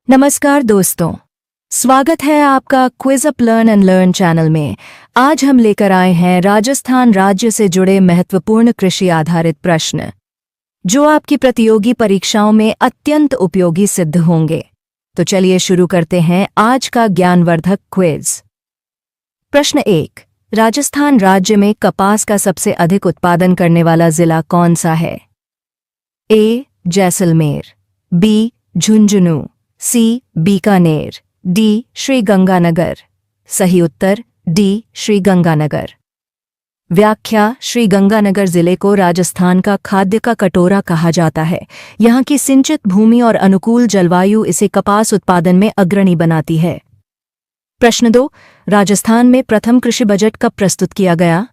नमस्कार दोस्तों, स्वागत है आपका quiz up learn and learn channel में। आज हम लेकर आए हैं राजस्थान राज्य से जुड़े महत्वपूर्ण कृषि आधारित प्रश्न, जो आपकी प्रतियोगी परीक्षाओं में अत्यंत उपयोगी सिद्ध होंगे। तो चलिए शुरू करते हैं आज का ज्ञानवर्धक क्विज। प्रश्न 1। राजस्थान राज्य में कपास का सबसे अधिक उत्पादन करने वाला जिला कौन सा है? ए. जैसलमेर, बी. झुंझुनू, सी. बीकानेर, डी. श्रीगंगानगर। सही उत्तर डी. श्रीगंगानगर। व्याख्या: श्रीगंगानगर जिले को राजस्थान का खाद्य का कटोरा कहा जाता है। यहाँ की सिंचित भूमि और अनुकूल जलवायु इसे कपास उत्पादन में अग्रणी बनाती है। प्रश्न 2। राजस्थान में प्रथम कृषि बजट कब प्रस्तुत किया गया?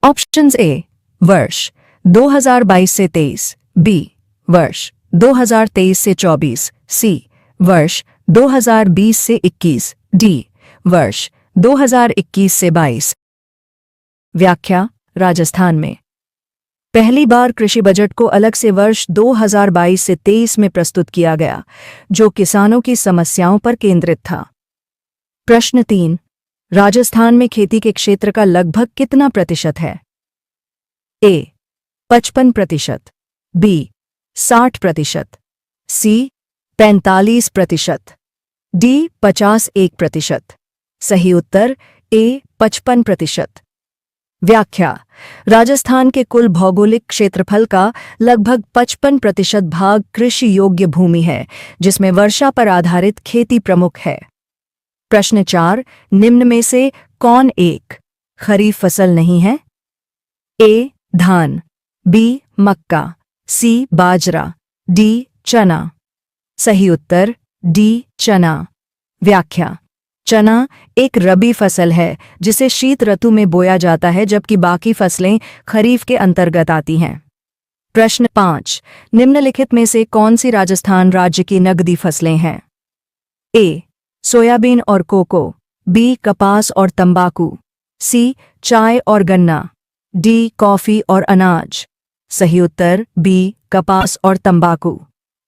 ऑप्शंस: ए. वर्ष 2022 से 23, बी. वर्ष 2023 से 24, सी. वर्ष 2020 से 21, डी. वर्ष 2021 से 22। व्याख्या: राजस्थान में पहली बार कृषि बजट को अलग से वर्ष 2022 से 23 में प्रस्तुत किया गया, जो किसानों की समस्याओं पर केंद्रित था। प्रश्न 3। राजस्थान में खेती के क्षेत्र का लगभग कितना प्रतिशत है? ए. 55%, बी. 60%, सी. 45%, डी. 51%। सही उत्तर ए. 55%। व्याख्या: राजस्थान के कुल भौगोलिक क्षेत्रफल का लगभग 55% भाग कृषि योग्य भूमि है, जिसमें वर्षा पर आधारित खेती प्रमुख है। प्रश्न 4। निम्न में से कौन एक खरीफ फसल नहीं है? ए. धान, बी. मक्का, सी. बाजरा, डी. चना। सही उत्तर डी. चना। व्याख्या: चना एक रबी फसल है जिसे शीत ऋतु में बोया जाता है, जबकि बाकी फसलें खरीफ के अंतर्गत आती हैं। प्रश्न 5। निम्नलिखित में से कौन सी राजस्थान राज्य की नगदी फसलें हैं? ए. सोयाबीन और कोको, बी. कपास और तंबाकू, सी. चाय और गन्ना, डी. कॉफी और अनाज। सही उत्तर बी. कपास और तंबाकू।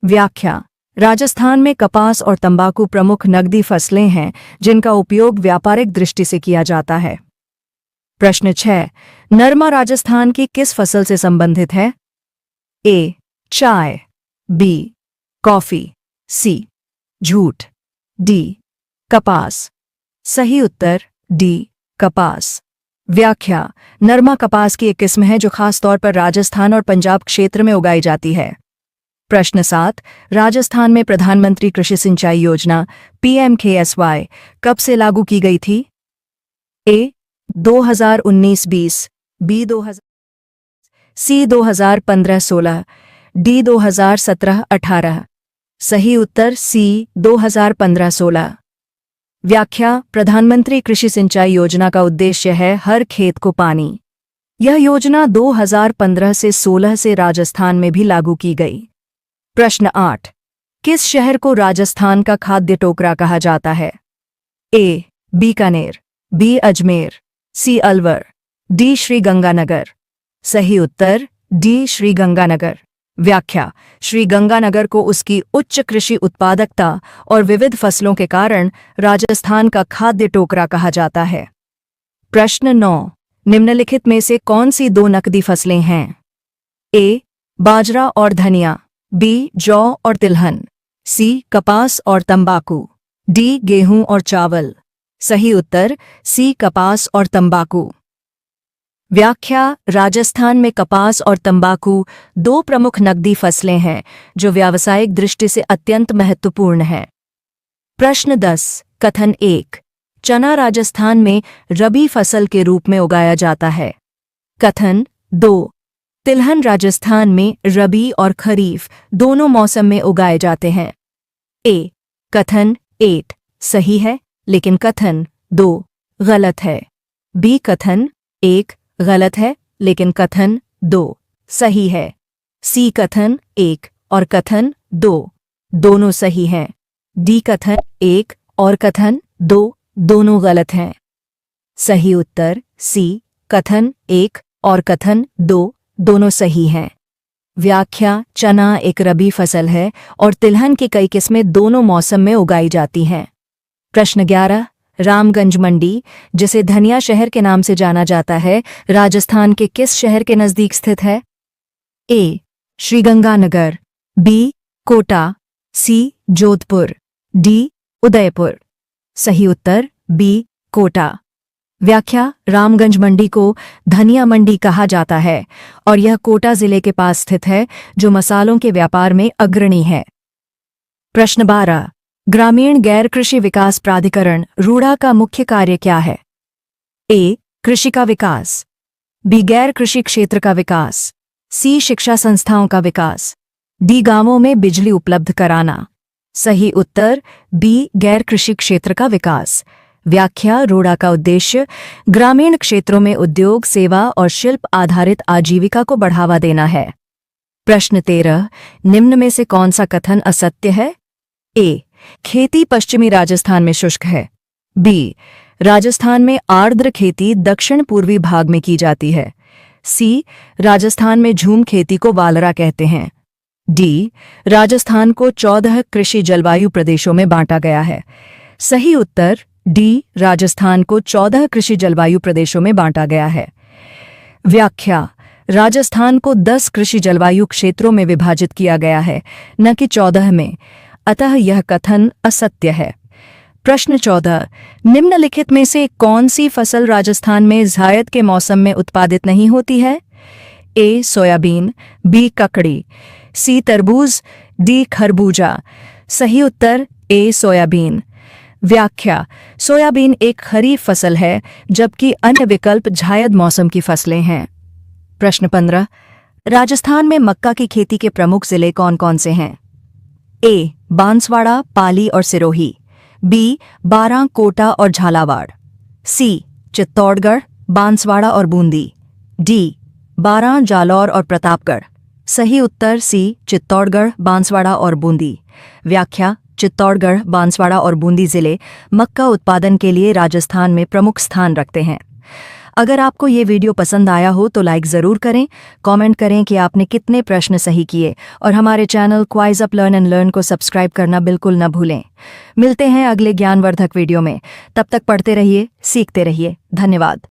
व्याख्या: राजस्थान में कपास और तंबाकू प्रमुख नगदी फसलें हैं, जिनका उपयोग व्यापारिक दृष्टि से किया जाता है। प्रश्न 6। नरमा राजस्थान की किस फसल से संबंधित है? ए. चाय, B. Coffee, C. Jute, D. कपास। सही उत्तर डी. कपास। व्याख्या: नरमा कपास की एक किस्म है जो खास तौर पर राजस्थान और पंजाब क्षेत्र में उगाई जाती है। प्रश्न 7। राजस्थान में प्रधानमंत्री कृषि सिंचाई योजना PMKSY कब से लागू की गई थी? ए. 2019-20, बी. 2000, सी. 2015-16, डी. 2017-18। सही उत्तर सी. 2015-16। व्याख्या: प्रधानमंत्री कृषि सिंचाई योजना का उद्देश्य है हर खेत को पानी। यह योजना 2015 से 16 से राजस्थान में भी लागू की गई। प्रश्न 8। किस शहर को राजस्थान का खाद्य टोकरा कहा जाता है? ए. बीकानेर, बी. अजमेर, सी. अलवर, डी. श्रीगंगानगर। सही उत्तर डी. श्रीगंगानगर। व्याख्या: श्रीगंगानगर को उसकी उच्च कृषि उत्पादकता और विविध फसलों के कारण राजस्थान का खाद्य टोकरा कहा जाता है। प्रश्न 9। निम्नलिखित में से कौन सी दो नकदी फसलें हैं? ए. बाजरा और धनिया, बी. जौ और तिलहन, सी. कपास और तंबाकू, डी. गेहूं और चावल। सही उत्तर सी. कपास और तंबाकू। व्याख्या: राजस्थान में कपास और तंबाकू दो प्रमुख नकदी फसलें हैं जो व्यावसायिक दृष्टि से अत्यंत महत्वपूर्ण हैं। प्रश्न 10। कथन 1। चना राजस्थान में रबी फसल के रूप में उगाया जाता है। कथन 2। तिलहन राजस्थान में रबी और खरीफ दोनों मौसम में उगाए जाते हैं। ए. कथन 1 सही है, लेकिन कथन 2 गलत है। बी. कथन 1 गलत है, लेकिन कथन 2 सही है। सी. कथन 1 और कथन 2 दोनों सही हैं। डी. कथन 1 और कथन 2 दोनों गलत हैं। सही उत्तर सी. कथन 1 और कथन 2 दोनों सही हैं। व्याख्या, चना एक रबी फसल है और तिलहन की कई किस्में दोनों मौसम में उगाई जाती हैं। प्रश्न 11, रामगंज मंडी, जिसे धनिया शहर के नाम से जाना जाता है, राजस्थान के किस शहर के नजदीक स्थित है? ए. श्रीगंगानगर, बी. कोटा, सी. जोधपुर, डी. उदयपुर। सही उत्तर बी. कोटा। व्याख्या, रामगंज मंडी को धनिया मंडी कहा जाता है और यह कोटा जिले के पास स्थित है, जो मसालों के व्यापार में अग्रणी है। प्रश्न 12, ग्रामीण गैर कृषि विकास प्राधिकरण रूड़ा का मुख्य कार्य क्या है? ए. कृषि का विकास, बी. गैर कृषि क्षेत्र का विकास, सी. शिक्षा संस्थाओं का विकास, डी. गांवों में बिजली उपलब्ध कराना। सही उत्तर बी. गैर कृषि क्षेत्र का विकास। व्याख्या, रूड़ा का उद्देश्य ग्रामीण क्षेत्रों में उद्योग, सेवा और शिल्प आधारित आजीविका को बढ़ावा देना है। प्रश्न 13, निम्न में से कौन सा कथन असत्य है? ए. खेती पश्चिमी राजस्थान में शुष्क है, बी. राजस्थान में आर्द्र खेती दक्षिण पूर्वी भाग में की जाती है, सी. राजस्थान में झूम खेती को वालरा कहते हैं, डी. राजस्थान को 14 कृषि जलवायु प्रदेशों में बांटा गया है। सही उत्तर डी. राजस्थान को 14 कृषि जलवायु प्रदेशों में बांटा गया है। व्याख्या, राजस्थान को 10 कृषि जलवायु क्षेत्रों में विभाजित किया गया है, न कि 14 में, अतः यह कथन असत्य है। प्रश्न 14, निम्नलिखित में से कौन सी फसल राजस्थान में ज़ायद के मौसम में उत्पादित नहीं होती है? ए. Soybean, B. ककड़ी, सी. तरबूज, डी. खरबूजा। सही उत्तर ए. सोयाबीन। व्याख्या, सोयाबीन एक खरीफ फसल है, जबकि अन्य विकल्प जायद मौसम की फसलें हैं। प्रश्न 15, राजस्थान में मक्का की खेती के प्रमुख जिले कौन कौन से हैं? ए. बांसवाड़ा, पाली और सिरोही, बी. बारां, कोटा और झालावाड़, सी. चित्तौड़गढ़, बांसवाड़ा और बूंदी, डी. बारां, जालौर और प्रतापगढ़। सही उत्तर सी. चित्तौड़गढ़, बांसवाड़ा और बूंदी। व्याख्या, चित्तौड़गढ़, बांसवाड़ा और बूंदी जिले मक्का उत्पादन के लिए राजस्थान में प्रमुख स्थान रखते हैं। अगर आपको ये वीडियो पसंद आया हो तो लाइक ज़रूर करें, कमेंट करें कि आपने कितने प्रश्न सही किए और हमारे channel quiz up learn and learn को सब्सक्राइब करना बिल्कुल न भूलें। मिलते हैं अगले ज्ञानवर्धक वीडियो में, तब तक पढ़ते रहिए, सीखते रहिए। धन्यवाद।